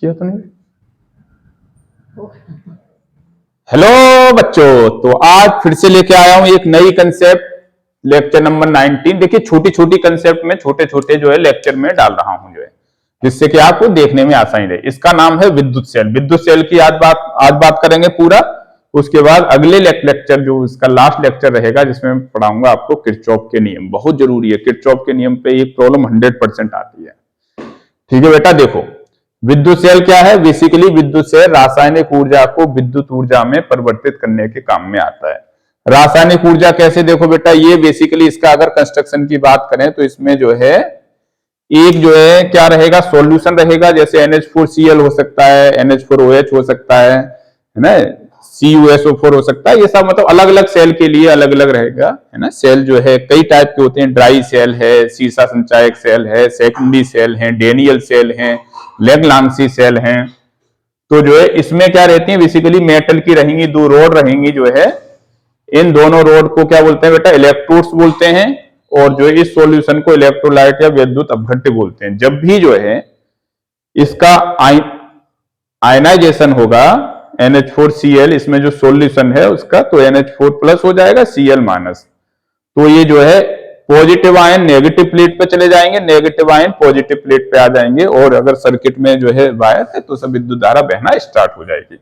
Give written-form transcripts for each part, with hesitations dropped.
किया तो नहीं। हेलो बच्चों, तो आज फिर से लेके आया हूं एक नई कंसेप्ट, लेक्चर नंबर 19। देखिए छोटी छोटी कंसेप्ट में छोटे छोटे जो है लेक्चर में डाल रहा हूं जो है, जिससे कि आपको देखने में आसानी रहे। इसका नाम है विद्युत सेल। विद्युत सेल की आज बात करेंगे पूरा। उसके बाद अगले लेक्चर जो इसका लास्ट लेक्चर रहेगा, जिसमें मैं पढ़ाऊंगा आपको किरचॉफ के नियम। बहुत जरूरी है, किरचॉफ के नियम पे एक प्रॉब्लम 100% आती है। ठीक है बेटा, देखो विद्युत सेल क्या है। बेसिकली विद्युत सेल रासायनिक ऊर्जा को विद्युत ऊर्जा में परिवर्तित करने के काम में आता है। रासायनिक ऊर्जा कैसे, देखो बेटा, ये बेसिकली इसका अगर कंस्ट्रक्शन की बात करें तो इसमें जो है एक जो है क्या रहेगा, सॉल्यूशन रहेगा। जैसे NH4Cl हो सकता है, NH4OH हो सकता है ना, CuSO4 हो सकता है। ये सब मतलब अलग अलग सेल के लिए अलग अलग रहेगा, है ना। सेल जो है कई टाइप के होते हैं। ड्राई सेल है, सीसा संचायक सेल है, सेकेंडरी सेल है, डेनियल सेल है, लेग्लांसी सेल है। तो जो है इसमें क्या रहती है, बेसिकली मेटल की रहेंगी, दो रोड रहेंगी जो है। इन दोनों रोड को क्या बोलते हैं बेटा, इलेक्ट्रोड्स बोलते हैं। और जो है इस सॉल्यूशन को इलेक्ट्रोलाइट या विद्युत अपघट्य बोलते हैं। जब भी जो है इसका आयनाइजेशन होगा NH4Cl, इसमें जो सॉल्यूशन है उसका, तो NH4 प्लस हो जाएगा, Cl माइनस। तो ये जो है पॉजिटिव आयन नेगेटिव प्लेट पे चले जाएंगे, नेगेटिव आयन पॉजिटिव प्लेट पे आ जाएंगे। और अगर सर्किट में जो है वायर है तो सब विद्युत धारा बहना स्टार्ट हो जाएगी।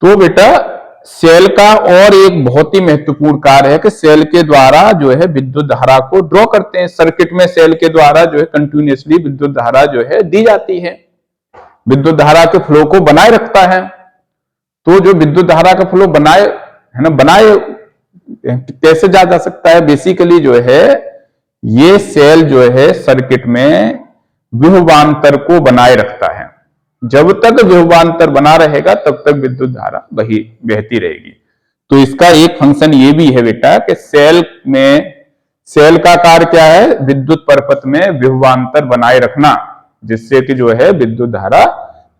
तो बेटा सेल का और एक बहुत ही महत्वपूर्ण कार्य है कि सेल के द्वारा जो है विद्युत धारा को ड्रॉ करते हैं। सर्किट में सेल के द्वारा जो है कंटिन्यूअसली विद्युत धारा जो है दी जाती है, विद्युत धारा के फ्लो को बनाए रखता है। तो जो विद्युत धारा का फ्लो बनाए है ना, बनाए कैसे जा सकता है, बेसिकली जो है ये सेल जो है सर्किट में विभवांतर को बनाए रखता है। जब तक विभवांतर बना रहेगा तब तक विद्युत धारा बहती रहेगी। तो इसका एक फंक्शन ये भी है बेटा कि सेल का कार्य क्या है, विद्युत परपथ में विभवांतर बनाए रखना, जिससे कि जो है विद्युत धारा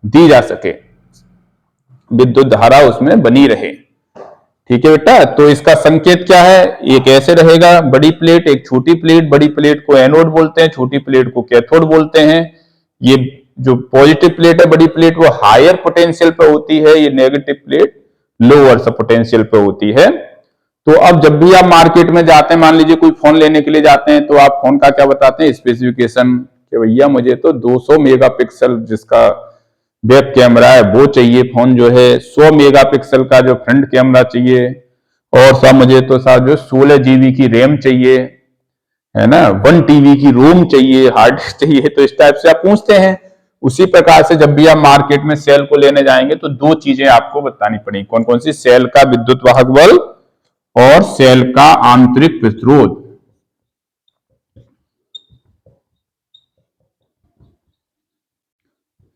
दी जा सके, विद्युत धारा उसमें बनी रहे। ठीक है बेटा, तो इसका संकेत क्या है, एक ऐसे रहेगा, बड़ी प्लेट एक छोटी प्लेट। बड़ी प्लेट को एनोड बोलते हैं, छोटी प्लेट को कैथोड बोलते हैं। ये जो पॉजिटिव प्लेट है, बड़ी प्लेट, वो हायर पोटेंशियल पे होती है, ये नेगेटिव प्लेट लोअर पोटेंशियल पे होती है। तो अब जब भी आप मार्केट में जाते हैं, मान लीजिए कोई फोन लेने के लिए जाते हैं, तो आप फोन का क्या बताते हैं, स्पेसिफिकेशन, कि भैया मुझे तो 200 मेगापिक्सल जिसका बैक कैमरा है वो चाहिए, फोन जो है 100 मेगापिक्सल का जो फ्रंट कैमरा चाहिए, और सब मुझे तो साहब जो 16 GB की रैम चाहिए, है ना, 1 TB की रोम चाहिए, हार्ड डिस्क चाहिए। तो इस टाइप से आप पूछते हैं। उसी प्रकार से जब भी आप मार्केट में सेल को लेने जाएंगे तो दो चीजें आपको बतानी पड़ेगी। कौन कौन सी, सेल का विद्युत वाहक बल और सेल का आंतरिक प्रतिरोध।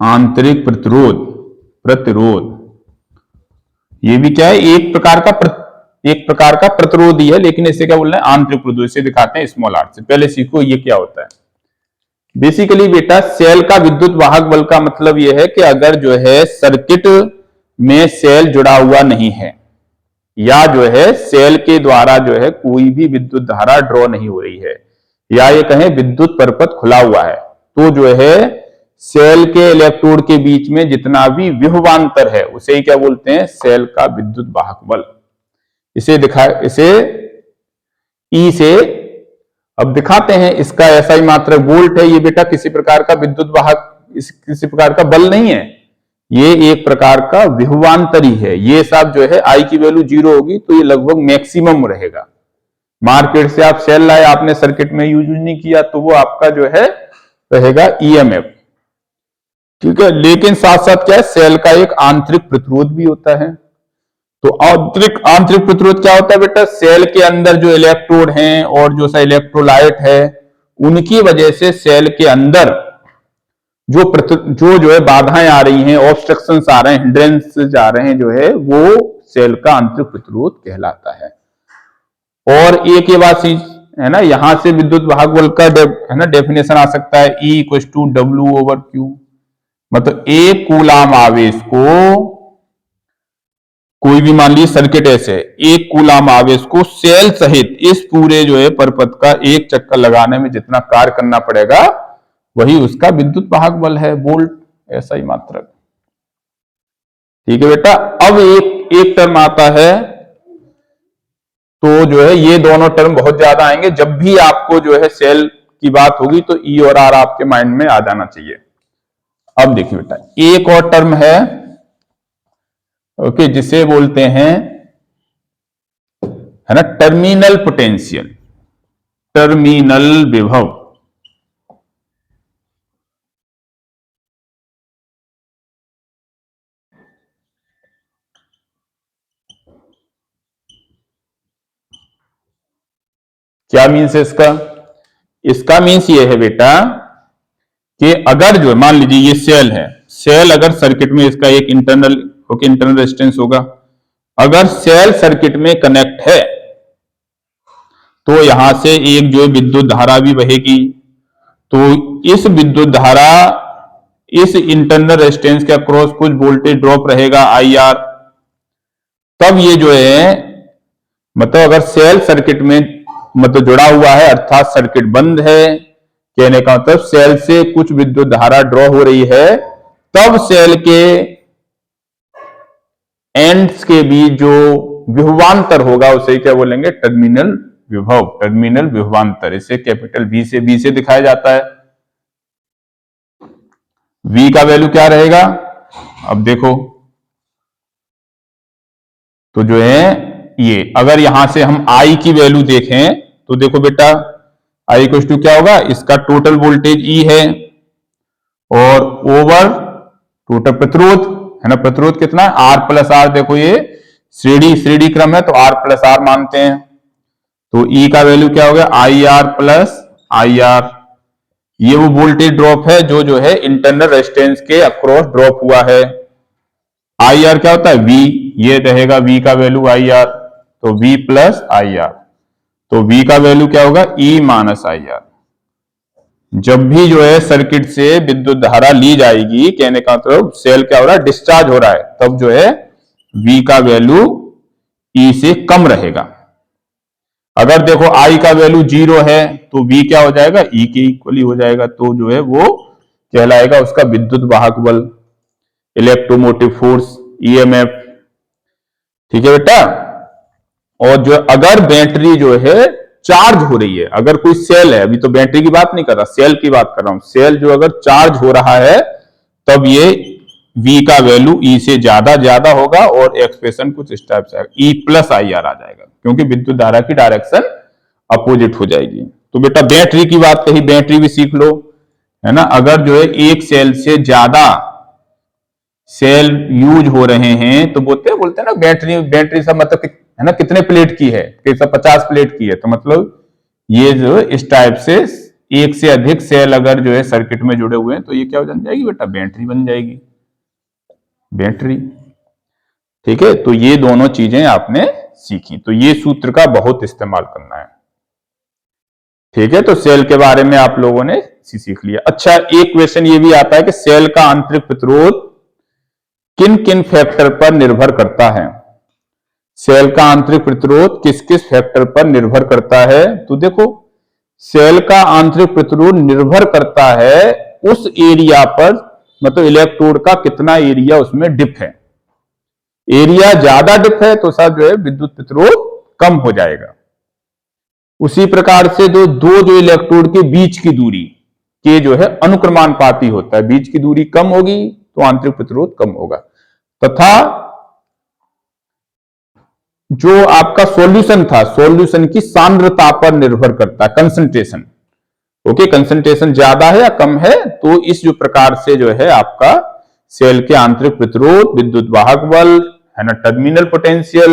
आंतरिक प्रतिरोध ये भी क्या है, एक प्रकार का प्रतिरोध ही है, लेकिन इसे क्या बोल रहे हैं, आंतरिक प्रतिरोध। इसे दिखाते हैं स्मॉल आर से। पहले सीखो ये क्या होता है। बेसिकली बेटा सेल का विद्युत वाहक बल का मतलब यह है कि अगर जो है सर्किट में सेल जुड़ा हुआ नहीं है, या जो है सेल के द्वारा जो है कोई भी विद्युत धारा ड्रॉ नहीं हो रही है, या ये कहें विद्युत परपथ खुला हुआ है, तो जो है सेल के इलेक्ट्रोड के बीच में जितना भी विभवांतर है उसे ही क्या बोलते हैं, सेल का विद्युत वाहक बल। इसे ई से अब दिखाते हैं। इसका ऐसा ही मात्रक वोल्ट है। ये बेटा किसी प्रकार का विद्युत वाहक, किसी प्रकार का बल नहीं है, ये एक प्रकार का विभवांतर ही है। ये सब जो है आई की वैल्यू 0 होगी तो ये लगभग मैक्सिमम रहेगा। मार्केट से आप सेल लाए, आपने सर्किट में यूज नहीं किया, तो वो आपका जो है रहेगा EMF। ठीक है, लेकिन साथ साथ क्या है, सेल का एक आंतरिक प्रतिरोध भी होता है। तो आंतरिक प्रतिरोध क्या होता है बेटा, सेल के अंदर जो इलेक्ट्रोड हैं और जो सा इलेक्ट्रोलाइट है, उनकी वजह से सेल के अंदर जो है बाधाएं आ रही हैं, ऑब्स्ट्रक्शंस आ रहे हैं, हिंड्रेंसेस आ रहे हैं, जो है वो सेल का आंतरिक प्रतिरोध कहलाता है। और एक ये बात है ना, यहां से विद्युत वाहक बल का है ना डेफिनेशन आ सकता है, E=W/Q। मतलब एक कूलाम आवेश को, कोई भी मान लीजिए सर्किट ऐसे, एक कूलाम आवेश को सेल सहित इस पूरे जो है परपथ का एक चक्कर लगाने में जितना कार्य करना पड़ेगा, वही उसका विद्युत वाहक बल है, वोल्ट। SI मात्रक। ठीक है बेटा। अब एक टर्म आता है, तो जो है ये दोनों टर्म बहुत ज्यादा आएंगे। जब भी आपको जो है सेल की बात होगी तो E और R आपके माइंड में आ जाना चाहिए। अब देखिए बेटा, एक और टर्म है, ओके, जिसे बोलते हैं, है ना, टर्मिनल पोटेंशियल, टर्मिनल विभव। क्या मीन्स है इसका? इसका मीन्स ये है बेटा कि अगर जो मान लीजिए ये सेल है, सेल अगर सर्किट में, इसका एक इंटरनल, ओके, इंटरनल रेजिस्टेंस होगा। अगर सेल सर्किट में कनेक्ट है तो यहां से एक जो विद्युत धारा भी बहेगी। तो इस विद्युत धारा, इस इंटरनल रेजिस्टेंस के अक्रॉस कुछ वोल्टेज ड्रॉप रहेगा IR। तब ये जो है, मतलब अगर सेल सर्किट में मतलब जुड़ा हुआ है, अर्थात सर्किट बंद है, कहने का मतलब सेल से कुछ विद्युत धारा ड्रॉ हो रही है, तब सेल के एंड्स के बीच जो विभवांतर होगा उसे क्या बोलेंगे? टर्मिनल विभव, टर्मिनल विभवांतर। इसे कैपिटल V से दिखाया जाता है। V का वैल्यू क्या रहेगा? अब देखो, तो जो है ये, अगर यहां से हम I की वैल्यू देखें तो देखो बेटा, I इक्वल टू क्या होगा? इसका टोटल वोल्टेज E है और ओवर टोटल प्रतिरोध, है ना, प्रतिरोध कितना है? R plus R। देखो ये श्रेणी क्रम है तो R प्लस R मानते हैं। तो E का वैल्यू क्या हो गया? IR plus IR। ये वो वोल्टेज ड्रॉप है जो है इंटरनल रेजिस्टेंस के अक्रॉस ड्रॉप हुआ है। IR क्या होता है? V। ये रहेगा V का वैल्यू IR, तो V प्लस IR। तो V का वैल्यू क्या होगा? E minus IR। जब भी जो है सर्किट से विद्युत धारा ली जाएगी, कहने का मतलब सेल क्या हो रहा है? डिस्चार्ज हो रहा है, तब जो है V का वैल्यू E से कम रहेगा। अगर देखो I का वैल्यू 0 है तो V क्या हो जाएगा? E के इक्वली हो जाएगा। तो जो है वो कहलाएगा उसका विद्युत वाहक बल, इलेक्ट्रोमोटिव फोर्स, EMF। ठीक है बेटा। और जो अगर बैटरी जो है चार्ज हो रही है, अगर कोई सेल है, अभी तो बैटरी की बात नहीं कर रहा, सेल की बात कर रहा हूं, सेल जो अगर चार्ज हो रहा है तब ये V का वैल्यू E से ज्यादा होगा और एक्सप्रेशन कुछ इस टाइप से आएगा, E प्लस IR आ जाएगा, क्योंकि विद्युत धारा की डायरेक्शन अपोजिट हो जाएगी। तो बेटा बैटरी की बात कही, बैटरी भी सीख लो, है ना। अगर जो है एक सेल से ज्यादा सेल यूज हो रहे हैं तो बोलते हैं ना बैटरी से मतलब है ना, कितने प्लेट की है? 50 प्लेट की है। तो मतलब ये जो इस टाइप से एक से अधिक सेल अगर जो है सर्किट में जुड़े हुए हैं तो ये क्या बन जाएगी बेटा? बैटरी बन जाएगी, बैटरी। ठीक है। तो ये दोनों चीजें आपने सीखी, तो ये सूत्र का बहुत इस्तेमाल करना है। ठीक है। तो सेल के बारे में आप लोगों ने सीख लिया। अच्छा, एक क्वेश्चन ये भी आता है कि सेल का आंतरिक प्रतिरोध किन किन फैक्टर पर निर्भर करता है? सेल का आंतरिक प्रतिरोध किस किस फैक्टर पर निर्भर करता है? तो देखो, सेल का आंतरिक प्रतिरोध निर्भर करता है उस एरिया पर, मतलब इलेक्ट्रोड का कितना एरिया उसमें डिप है। एरिया ज्यादा डिप है तो साथ जो है विद्युत प्रतिरोध कम हो जाएगा। उसी प्रकार से दो जो इलेक्ट्रोड के बीच की दूरी के जो है अनुक्रमानुपाती होता है, बीच की दूरी कम होगी तो आंतरिक प्रतिरोध कम होगा। तथा जो आपका सॉल्यूशन था, सॉल्यूशन की सांद्रता पर निर्भर करता है, कंसंट्रेशन। ओके, कंसंट्रेशन ज्यादा है या कम है, तो इस जो प्रकार से जो है आपका सेल के आंतरिक प्रतिरोध, विद्युत वाहक बल, है ना, टर्मिनल पोटेंशियल,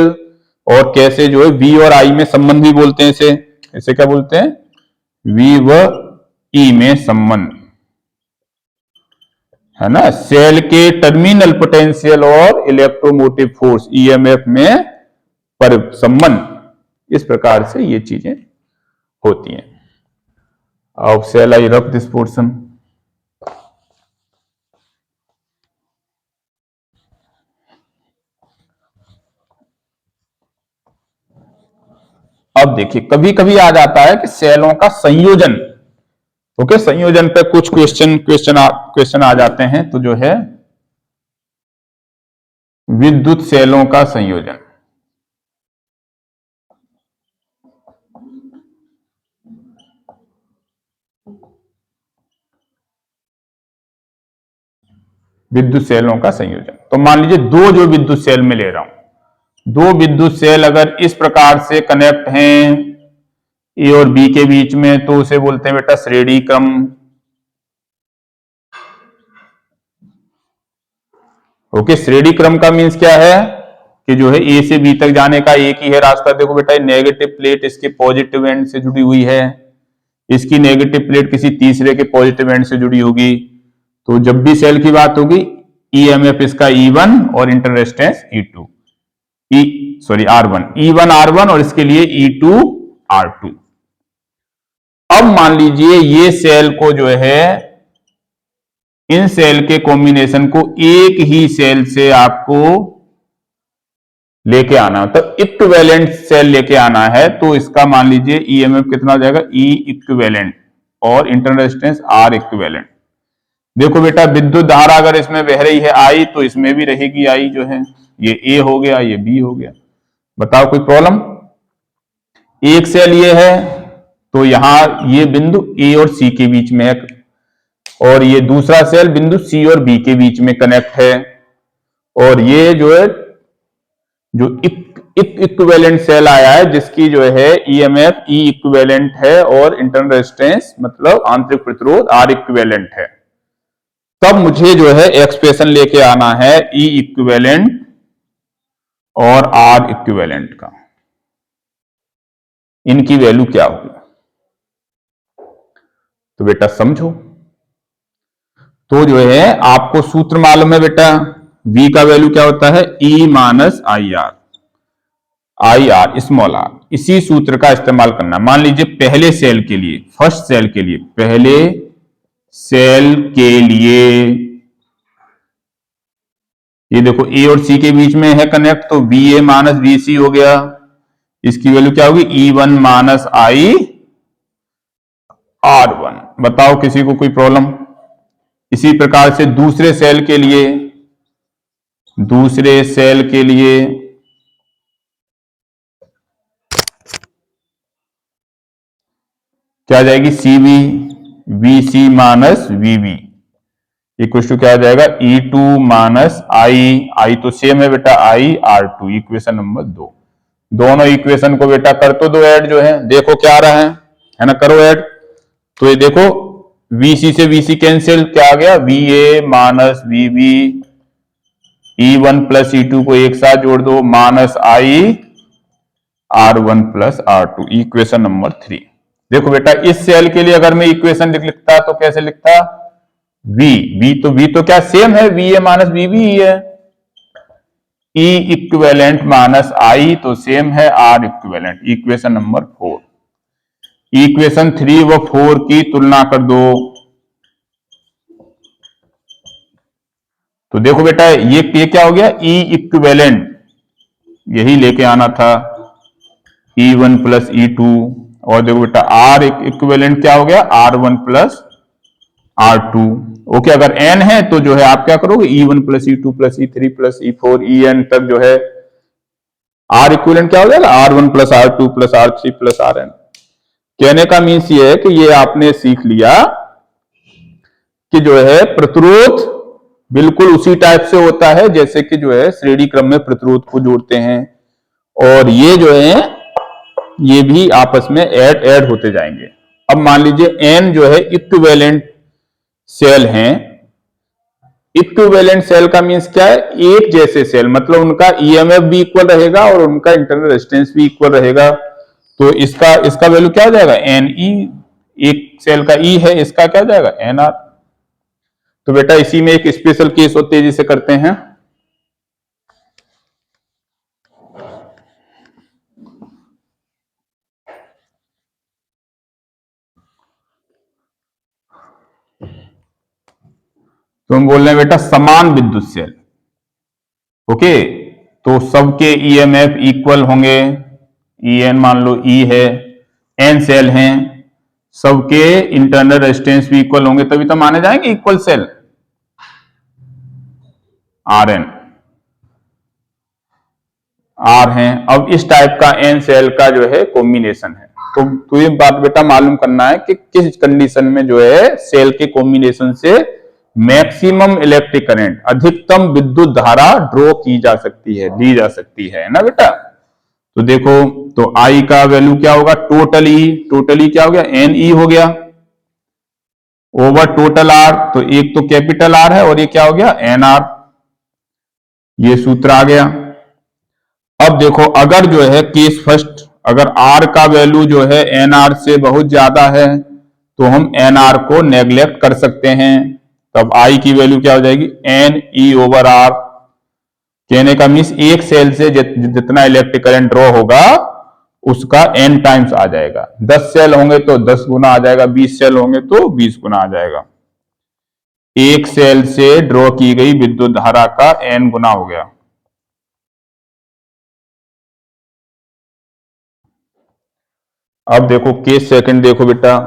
और कैसे जो है V और I में संबंध भी बोलते हैं इसे। इसे क्या बोलते हैं? V व E में संबंध, है ना। सेल के टर्मिनल पोटेंशियल और इलेक्ट्रोमोटिव फोर्स EMF में पर संबंध, इस प्रकार से ये चीजें होती हैं। अब shall I rub this portion? अब देखिए, कभी कभी आ जाता है कि सेलों का संयोजन ओके, संयोजन पे कुछ क्वेश्चन आ जाते हैं। तो जो है विद्युत सेलों का संयोजन, विद्युत सेलों का संयोजन। तो मान लीजिए दो जो विद्युत सेल में ले रहा हूं, दो विद्युत सेल अगर इस प्रकार से कनेक्ट हैं ए और बी के बीच में, तो उसे बोलते हैं बेटा श्रेणी क्रम। ओके, श्रेणी क्रम का मीन्स क्या है कि जो है ए से बी तक जाने का एक ही है रास्ता। देखो बेटा, नेगेटिव प्लेट इसके पॉजिटिव एंड से जुड़ी हुई है, इसकी नेगेटिव प्लेट किसी तीसरे के पॉजिटिव एंड से जुड़ी होगी। तो जब भी सेल की बात होगी, ईएमएफ इसका E1 और inter resistance E2, R1, E1 R1 और इसके लिए E2 R2। अब मान लीजिए ये सेल को जो है, इन सेल के कॉम्बिनेशन को एक ही सेल से आपको लेके आना, तो इक्विवेलेंट सेल लेके आना है। तो इसका मान लीजिए ईएमएफ कितना हो जाएगा, E इक्विवेलेंट और इंटरनल रेजिस्टेंस R इक्विवेलेंट। देखो बेटा, विद्युत धारा अगर इसमें बह रही है I, तो इसमें भी रहेगी I जो है, ये A हो गया, ये B हो गया। बताओ कोई प्रॉब्लम? एक सेल ये है, तो यहां ये बिंदु A और C के बीच में है, और ये दूसरा सेल बिंदु C और B के बीच में कनेक्ट है। और ये जो है, जो इक्विवेलेंट सेल आया है, जिसकी जो है ईएमएफ E इक्विवेलेंट है और इंटरनल रेजिस्टेंस मतलब आंतरिक प्रतिरोध R इक्विवेलेंट है। तब मुझे जो है एक्सप्रेशन लेके आना है E इक्विवेलेंट और R इक्विवेलेंट का, इनकी वैल्यू क्या होगी। तो बेटा समझो, तो जो है आपको सूत्र मालूम है बेटा, V का वैल्यू क्या होता है, E minus IR small r। इसी सूत्र का इस्तेमाल करना। मान लीजिए पहले सेल के लिए, फर्स्ट सेल के लिए, पहले सेल के लिए ये देखो A और C के बीच में है कनेक्ट, तो VA माइनस VC हो गया। इसकी वैल्यू क्या होगी, E1 माइनस IR1। बताओ किसी को कोई प्रॉब्लम? इसी प्रकार से दूसरे सेल के लिए, क्या आ जाएगी, CV VC minus VB equal to क्या आ जाएगा, E2 माइनस I तो सेम है बेटा, IR2। Equation number 2। दोनों इक्वेशन को बेटा कर तो दो ऐड, जो है देखो क्या आ रहा है ना, करो ऐड। तो ये देखो VC से VC कैंसिल, क्या आ गया, VA minus VB, E1 plus E2 को एक साथ जोड़ दो, minus IR1 plus R2। Equation number 3। देखो बेटा, इस सेल के लिए अगर मैं इक्वेशन लिखता तो कैसे लिखता, V तो क्या सेम है, VA माइनस VB ही है। E इक्विवेलेंट माइनस I तो सेम है R equivalent. Equation number 4। Equation 3 व 4 की तुलना कर दो। तो देखो बेटा, ये क्या हो गया, E इक्विवेलेंट, यही लेके आना था, E1 प्लस E2। और देखो बेटा, R इक्विवेलेंट क्या हो गया, R1 प्लस R2। ओके, अगर n है तो जो है आप क्या करोगे, E1 plus E2 plus E3 plus E4 En तक जो है R इक्विवेलेंट क्या हो जाएगा, R1 plus R2 plus R3 plus Rn। कहने का मीन्स ये है कि ये आपने सीख लिया कि जो है प्रतिरोध बिल्कुल उसी टाइप से होता है जैसे कि जो है श्रेणी क्रम में प्रतिरोध को जोड़ते हैं, और ये जो है ये भी आपस में ऐड होते जाएंगे। अब मान लीजिए n जो है इक्विवेलेंट सेल हैं। इक्विवेलेंट सेल का मींस क्या है, एक जैसे सेल, मतलब उनका ईएमएफ भी इक्वल रहेगा और उनका इंटरनल रेजिस्टेंस भी इक्वल रहेगा। तो इसका वैल्यू क्या हो जाएगा, NE। एक सेल का E है, इसका क्या हो जाएगा, NR। तो बेटा इसी में एक स्पेशल केस और तेजी से करते हैं। तो हम बोल रहे हैं बेटा समान विद्युत सेल। ओके, तो सबके ईएमएफ इक्वल होंगे। En मान लो E है, n सेल हैं, सबके इंटरनल रेजिस्टेंस भी इक्वल होंगे तभी तो माने जाएंगे equal cell. R N R हैं। अब इस टाइप का एन सेल का जो है कॉम्बिनेशन है। तो ये बात बेटा मालूम करना है कि किस कंडीशन में जो है सेल के कॉम्बिनेशन से मैक्सिमम इलेक्ट्रिक करंट, अधिकतम विद्युत धारा ड्रॉ की जा सकती है, ली जा सकती है ना बेटा। तो देखो, तो आई का वैल्यू क्या होगा, टोटली क्या हो गया, एन ई हो गया ओवर टोटल आर। तो एक तो कैपिटल आर है और ये क्या हो गया, एन आर। ये सूत्र आ गया। अब देखो, अगर जो है केस फर्स्ट, अगर आर का वैल्यू जो है एन आर से बहुत ज्यादा है तो हम एन आर को नेग्लेक्ट कर सकते हैं। तब आई की वैल्यू क्या हो जाएगी, एन ई ओवर आर। कहने का मीन्स एक सेल से जितना इलेक्ट्रिक करंट ड्रॉ होगा उसका एन टाइम्स आ जाएगा। 10 सेल होंगे तो 10 गुना आ जाएगा, 20 सेल होंगे तो 20 गुना आ जाएगा। एक सेल से ड्रॉ की गई विद्युत धारा का एन गुना हो गया। अब देखो केस सेकंड, देखो बेटा,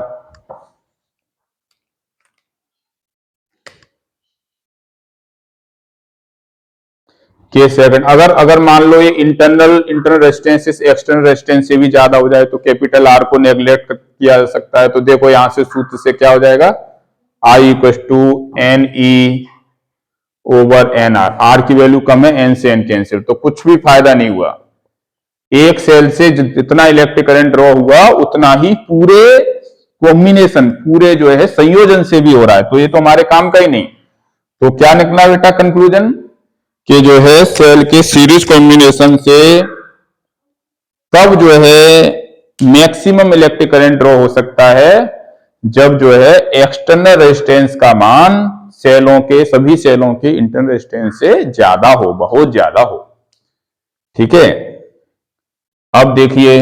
केस सेकंड, अगर अगर मान लो ये इंटरनल रेजिस्टेंस एक्सटर्नल रेजिस्टेंस से भी ज्यादा हो जाए तो कैपिटल आर को नेग्लेक्ट किया जा सकता है। तो देखो यहां से सूत्र से क्या हो जाएगा, I equal to N E over N R. R की वैल्यू कम है, एन से एन कैंसिल, तो कुछ भी फायदा नहीं हुआ। एक सेल से जितना इलेक्ट्रिक करंट ड्रॉ हुआ उतना ही पूरे कॉम्बिनेशन, पूरे जो है संयोजन से भी हो रहा है। तो ये तो हमारे काम का ही नहीं। तो क्या निकला बेटा कंक्लूजन, कि जो है सेल के सीरीज कॉम्बिनेशन से तब जो है मैक्सिमम इलेक्ट्रिक करंट ड्रॉ हो सकता है जब जो है एक्सटर्नल रेजिस्टेंस का मान सेलों के, सभी सेलों के इंटरनल रेजिस्टेंस से ज्यादा हो, बहुत ज्यादा हो। ठीक है, अब देखिए,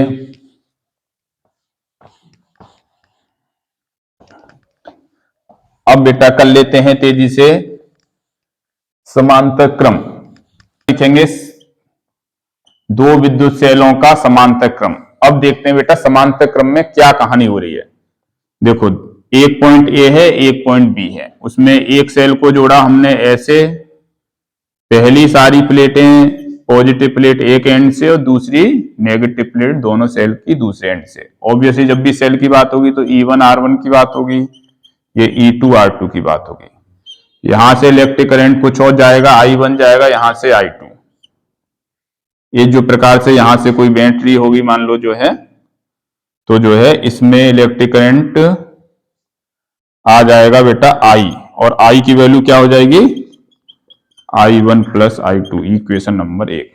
अब बेटा कर लेते हैं तेजी से समांतर क्रम। लिखेंगे दो विद्युत सेलों का समांतर क्रम। अब देखते हैं बेटा समांतर क्रम में क्या कहानी हो रही है। देखो, एक पॉइंट ए है, एक पॉइंट बी है, उसमें एक सेल को जोड़ा हमने ऐसे, पहली सारी प्लेटें पॉजिटिव प्लेट एक एंड से और दूसरी नेगेटिव प्लेट दोनों सेल की दूसरे एंड से। ऑब्वियसली जब भी सेल की बात होगी तो E1 R1 की बात होगी, ये E2 R2 की बात होगी। यहां से इलेक्ट्रिक करंट कुछ और जाएगा, I1 जाएगा, यहां से I2। ये जो प्रकार से यहां से कोई बैटरी होगी मान लो जो है, तो जो है इसमें इलेक्ट्रिक करंट आ जाएगा बेटा I, और I की वैल्यू क्या हो जाएगी, I1 plus I2, equation number 1।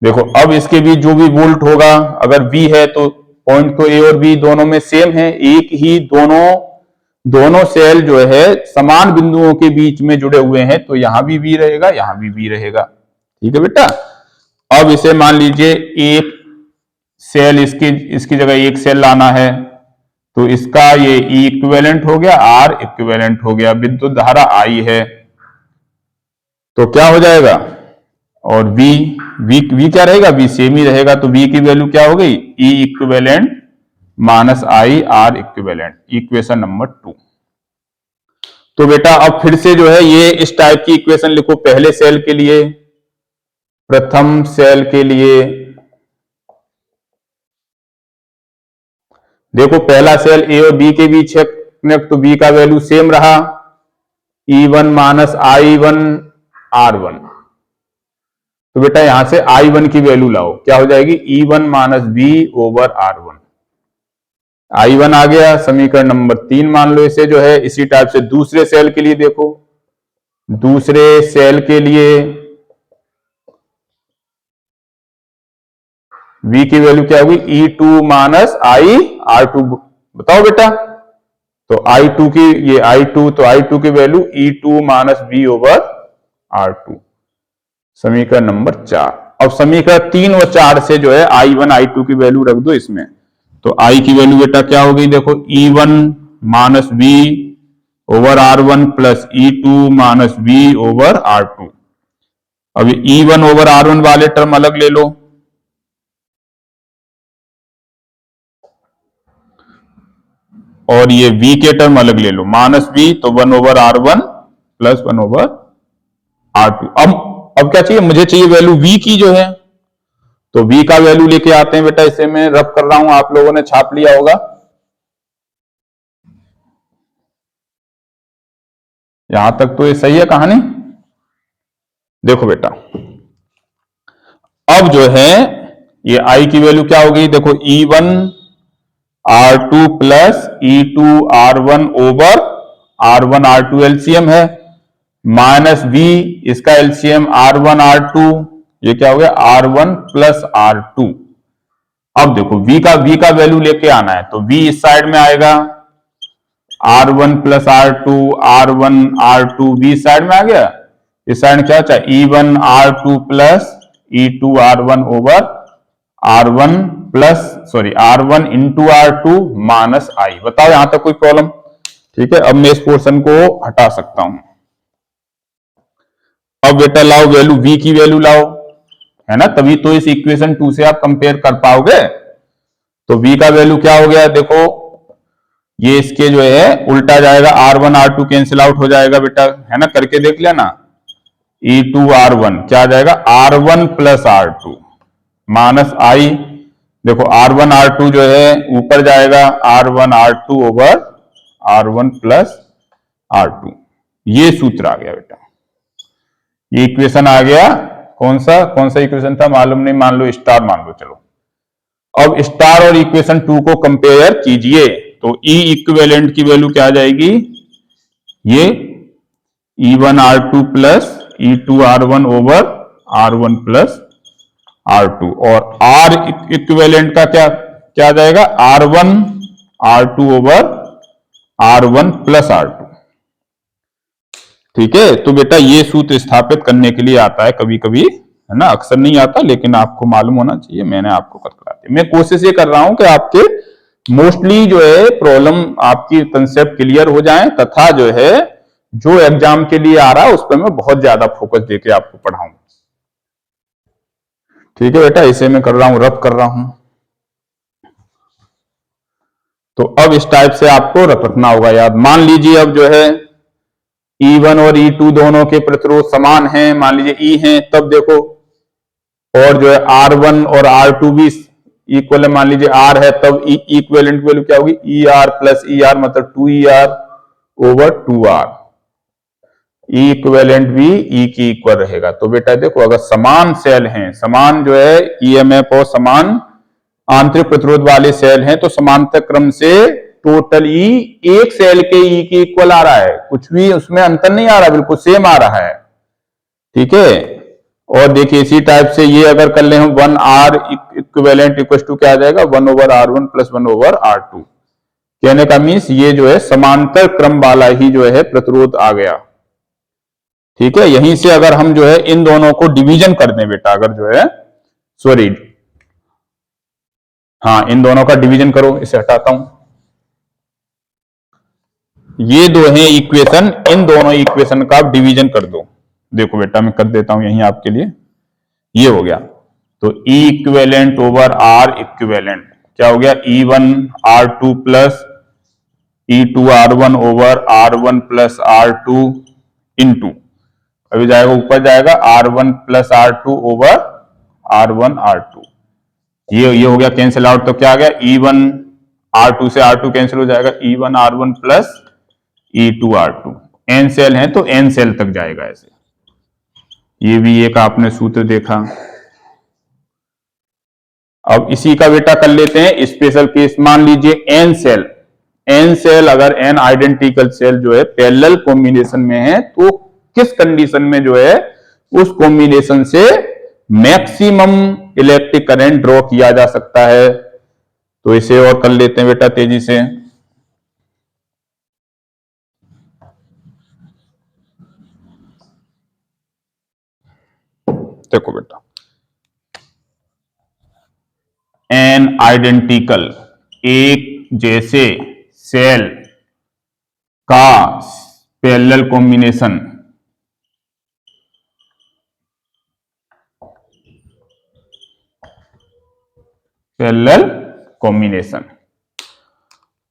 देखो अब इसके बीच जो भी वोल्ट होगा, अगर V है तो पॉइंट तो A और B दोनों में सेम है, एक ही दोनों सेल जो है समान बिंदुओं के बीच में जुड़े हुए हैं, तो यहां भी V रहेगा, यहां भी V रहेगा। ठीक है बेटा। अब इसे मान लीजिए एक सेल, इसकी जगह एक सेल लाना है, तो इसका ये E इक्विवेलेंट हो गया, R इक्विवेलेंट हो गया, विद्युत धारा I है, तो क्या हो जाएगा, और V क्या रहेगा, V सेम ही रहेगा। तो V की वैल्यू क्या हो गई, E equivalent minus I R equivalent, equation number 2। तो बेटा अब फिर से जो है ये इस टाइप की इक्वेशन लिखो पहले सेल के लिए, प्रथम सेल के लिए। देखो पहला सेल ए और बी के बीच है कनेक्ट, तो बी का वैल्यू सेम रहा, E1 माइनस I1 R1। तो बेटा यहां से I1 की वैल्यू लाओ, क्या हो जाएगी, E1 minus B over R1। I1 आ गया, समीकरण नंबर 3 मान लो इसे जो है। इसी टाइप से दूसरे सेल के लिए देखो, दूसरे सेल के लिए V की वैल्यू क्या होगी, E2 माइनस I R2। बताओ बेटा, तो I2 की, ये I2, तो I2 की value E2 minus V over R2, समीकरण नंबर 4। अब समीकरण 3 और 4 से जो है I1 I2 की वैल्यू रख दो इसमें, तो I की वैल्यू बेटा क्या हो गई, देखो E1 minus V over R1 plus E2 minus V over R2। अब E1 ओवर R1 वाले टर्म अलग ले लो, और ये v के टर्म अलग ले लो, माइनस v, तो 1/r1 प्लस 1/r2। अब क्या चाहिए, मुझे चाहिए वैल्यू v की जो है, तो v का वैल्यू लेके आते हैं बेटा। इसे मैं रब कर रहा हूं, आप लोगों ने छाप लिया होगा। यहां तक तो ये सही है कहानी। देखो बेटा, अब जो है ये i की वैल्यू क्या हो गई, देखो E1 R2 plus E2 R1 over R1 R2 LCM है, माइनस v, इसका एलसीएम R1 R2, ये क्या हो गया R1 प्लस R2। अब देखो v का वैल्यू लेके आना है, तो v इस साइड में आएगा, R1 plus R2, R1 R2, v side में आ गया। इस साइड में क्या होता है, E1 R2 plus E2 R1 over R1 plus R1 into R2 minus I। बताओ यहां तक कोई प्रॉब्लम? ठीक है, अब मैं इस पोर्शन को हटा सकता हूं। अब बेटा लाओ वैल्यू, v की वैल्यू लाओ, है ना, तभी तो इस इक्वेशन 2 से आप कंपेयर कर पाओगे। तो v का वैल्यू क्या हो गया, देखो ये इसके जो है उल्टा जाएगा, R1 R2 कैंसिल आउट हो जाएगा बेटा, है ना, करके देख लेना। E2 R1 क्या आ जाएगा, R1 plus R2 minus I। देखो R1 R2 जो है ऊपर जाएगा, R1 R2 over R1 plus R2। ये सूत्र आ गया बेटा, ये इक्वेशन आ गया। कौन सा इक्वेशन था मालूम नहीं, मान लो स्टार मान लो, चलो। अब स्टार और इक्वेशन 2 को कंपेयर कीजिए, तो ई इक्विवेलेंट की वैल्यू क्या आ जाएगी, ये E1 R2 plus E2 R1 over R1 plus R2, और R इक्विवेलेंट का क्या क्या आ जाएगा, R1 R2 over R1 plus R2। ठीक है, तो बेटा ये सूत्र स्थापित करने के लिए आता है कभी कभी, है ना, अक्सर नहीं आता, लेकिन आपको मालूम होना चाहिए, मैंने आपको करा दी। मैं कोशिश ये कर रहा हूं कि आपके मोस्टली जो है प्रॉब्लम आपकी कंसेप्ट क्लियर हो जाए, तथा जो है जो एग्जाम के लिए आ रहा है उस पर मैं बहुत ज्यादा फोकस देके आपको पढ़ाऊं। ठीक है बेटा, इसे मैं कर रहा हूं, रब कर रहा हूं। तो अब इस टाइप से आपको रखना होगा याद। मान लीजिए अब जो है E1 और E2 दोनों के प्रतिरोध समान हैं, मान लीजिए E हैं, तब देखो, और जो है R1 और R2 भी इक्वल है, मान लीजिए R है, तब इक्विवेलेंट वैल्यू क्या होगी, ER प्लस ER मतलब 2ER ओवर 2R। ई इक्विवेलेंट भी ई की इक्वल रहेगा। तो बेटा देखो, अगर समान सेल हैं, समान जो है ईएमएफ और समान आंतरिक प्रतिरोध वाले सेल हैं, तो समांतर क्रम से टोटल ई एक सेल के ई की इक्वल आ रहा है, कुछ भी उसमें अंतर नहीं आ रहा, बिल्कुल सेम आ रहा है। ठीक है, और देखिए इसी टाइप से ये अगर कर ले हम 1R इक्विवेलेंट इक्वल टू क्या आ जाएगा, 1/R1 प्लस 1/R2। कहने का मीन्स ये जो है समांतर क्रम वाला ही जो है प्रतिरोध आ गया। ठीक है, यहीं से अगर हम जो है इन दोनों को डिवीजन कर दें बेटा, अगर जो है सॉरी, हाँ इन दोनों का डिवीजन करो, इसे हटाता हूं। ये दो हैं इक्वेशन, इन दोनों इक्वेशन का आप डिवीजन कर दो। देखो बेटा मैं कर देता हूं यहीं आपके लिए, ये हो गया। तो E equivalent over R equivalent क्या हो गया, E1 R2 plus E2 R1 over R1 plus R2 into, अभी जाएगा ऊपर जाएगा R1 plus R2 over R1 R2। ये हो गया कैंसिल आउट, तो क्या आ गया, E1 R2 से R2 कैंसिल हो जाएगा, E1 R1 plus E2 R2। N cell है तो एन सेल तक जाएगा ऐसे। ये भी एक आपने सूत्र देखा। अब इसी का बेटा कर लेते हैं स्पेशल केस। मान लीजिए एन सेल अगर एन आइडेंटिकल सेल जो है पैरेलल कॉम्बिनेशन में है, तो किस कंडीशन में जो है उस कॉम्बिनेशन से मैक्सिमम इलेक्ट्रिक करंट ड्रॉ किया जा सकता है। तो इसे और कर लेते हैं बेटा तेजी से। देखो बेटा, एन आइडेंटिकल एक जैसे सेल का पैरेलल कॉम्बिनेशन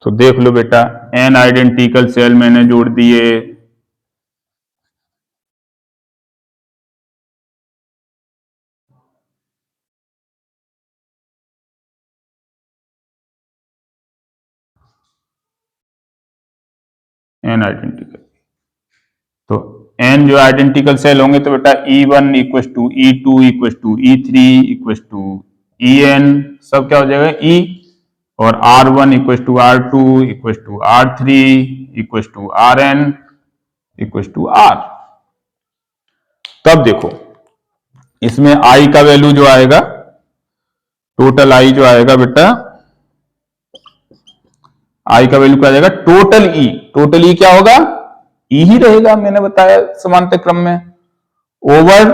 तो देख लो बेटा, एन आइडेंटिकल सेल मैंने जोड़ दिए, एन आइडेंटिकल। तो एन जो आइडेंटिकल सेल होंगे तो बेटा E1 equals to E2 equals to E3 equals to En, सब क्या हो जाएगा E, और R1 equals to R2 equals to R3 equals to Rn equals to R। तब देखो इसमें I का वैल्यू जो आएगा, टोटल I जो आएगा बेटा, I का वैल्यू क्या आ जाएगा, टोटल E। टोटल E क्या होगा, E ही रहेगा, मैंने बताया समांतर क्रम में, over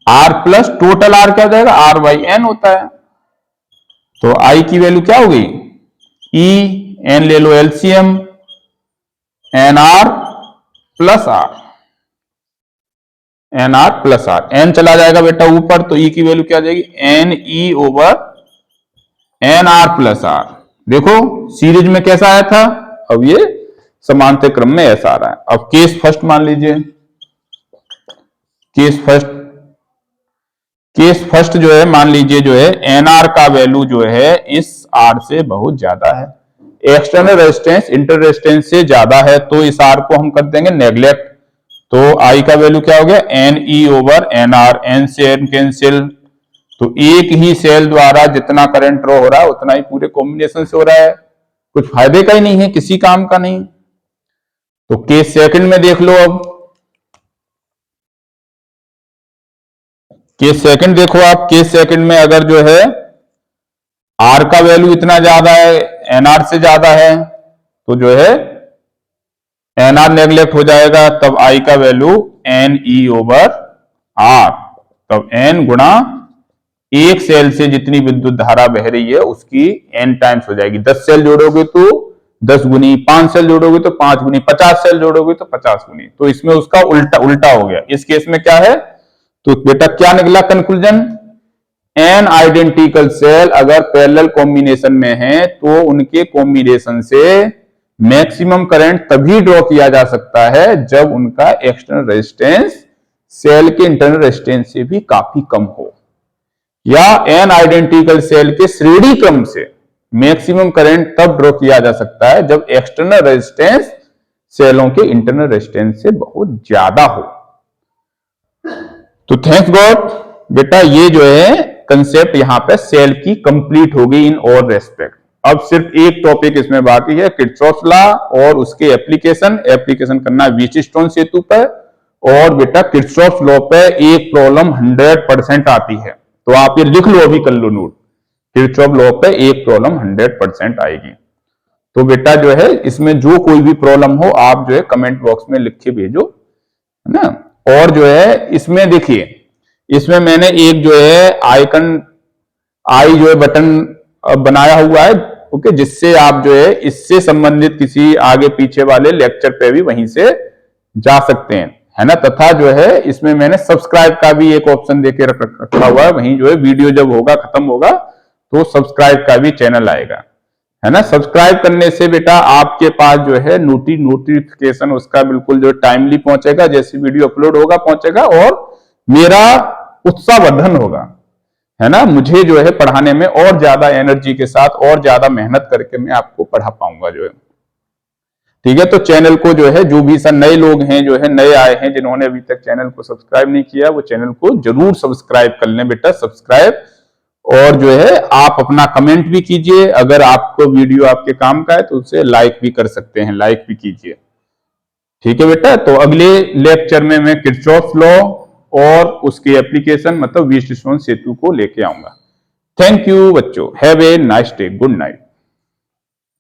R plus total R क्या हो जाएगा, R बाई N होता है। तो I की वैल्यू क्या हो गई, E, N ले लो LCM, NR plus R, NR plus R, N चला जाएगा बेटा ऊपर, तो E की वैल्यू क्या आ जाएगी, NE over NR plus R। देखो सीरीज में कैसा आया था, अब ये समांतर क्रम में ऐसा आ रहा है। अब केस फर्स्ट मान लीजिए, केस फर्स्ट जो है मान लीजिए जो है एनआर का वैल्यू जो है इस आर से बहुत ज्यादा है, एक्सटर्नल रेजिस्टेंस इंटर रेजिस्टेंस से ज्यादा है, तो इस आर को हम कर देंगे नेग्लेक्ट। तो आई का वैल्यू क्या हो गया, एन ई ओवर एन आर, एन से एन कैंसिल, तो एक ही सेल द्वारा जितना करंट ड्रॉ हो रहा है उतना ही पूरे कॉम्बिनेशन से हो रहा है, कुछ फायदे का ही नहीं है, किसी काम का नहीं। तो केस सेकंड में देख लो, अब केस सेकंड देखो आप, केस सेकंड में अगर जो है आर का वैल्यू इतना ज्यादा है, एनआर से ज्यादा है, तो जो है एनआर नेग्लेक्ट हो जाएगा, तब आई का वैल्यू एन ई ओवर आर, तब एन गुणा एक सेल से जितनी विद्युत धारा बह रही है उसकी एन टाइम्स हो जाएगी। 10 सेल जोड़ोगे तो 10 गुनी, 5 सेल जोड़ोगे तो 5 गुनी, 50 सेल जोड़ोगे तो 50 गुनी। तो इसमें उसका उल्टा हो गया। इस केस में क्या है, तो बेटा क्या निकला कंक्लूजन, एन आइडेंटिकल सेल अगर पैरेलल कॉम्बिनेशन में है तो उनके कॉम्बिनेशन से मैक्सिमम करंट तभी ड्रॉ किया जा सकता है जब उनका एक्सटर्नल रेजिस्टेंस सेल के इंटरनल रेजिस्टेंस से भी काफी कम हो, या एन आइडेंटिकल सेल के श्रेणी क्रम से मैक्सिमम करंट तब ड्रॉ किया जा सकता है जब एक्सटर्नल रेजिस्टेंस सेलों के इंटरनल रेजिस्टेंस से बहुत ज्यादा हो। तो थैंक्स गॉड बेटा, ये जो है कंसेप्ट यहां पे सेल की कंप्लीट हो गई इन ऑल रेस्पेक्ट। अब सिर्फ एक टॉपिक इसमें बाकी है, किरचॉफ लॉ और उसके एप्लीकेशन करना व्हीटस्टोन सेतु पर, और बेटा किरचॉफ लॉ पे एक प्रॉब्लम 100% आती है, तो आप ये लिख लो, अभी कर लो नोट, किरचॉफ लॉ पे एक प्रॉब्लम 100% आएगी। तो बेटा जो है इसमें जो कोई भी प्रॉब्लम हो आप जो है कमेंट बॉक्स में लिख के भेजो, है ना। और जो है इसमें देखिए, इसमें मैंने एक जो है आइकन आई जो है बटन बनाया हुआ है, ओके, जिससे आप जो है इससे संबंधित किसी आगे पीछे वाले लेक्चर पे भी वहीं से जा सकते हैं, है ना। तथा जो है इसमें मैंने सब्सक्राइब का भी एक ऑप्शन देके रखा हुआ है, वहीं जो है वीडियो जब होगा खत्म होगा तो सब्सक्राइब का भी चैनल आएगा, है ना। सब्सक्राइब करने से बेटा आपके पास जो है नोटिफिकेशन उसका बिल्कुल जो टाइमली पहुंचेगा, जैसे वीडियो अपलोड होगा पहुंचेगा, और मेरा उत्साहवर्धन होगा, है ना। मुझे जो है पढ़ाने में और ज्यादा एनर्जी के साथ और ज्यादा मेहनत करके मैं आपको पढ़ा पाऊंगा जो है, ठीक है। तो चैनल को जो है, जो भी सब नए लोग हैं जो है नए आए हैं जिन्होंने अभी तक चैनल को सब्सक्राइब नहीं किया, वो चैनल को जरूर सब्सक्राइब कर लें बेटा, सब्सक्राइब। और जो है आप अपना कमेंट भी कीजिए, अगर आपको वीडियो आपके काम का है तो उसे लाइक भी कर सकते हैं, लाइक भी कीजिए, ठीक है बेटा। तो अगले लेक्चर में मैं किरचॉफ लॉ और उसकी एप्लीकेशन मतलब व्हीटस्टोन सेतु को लेके आऊंगा। थैंक यू बच्चों, have a nice day, good night.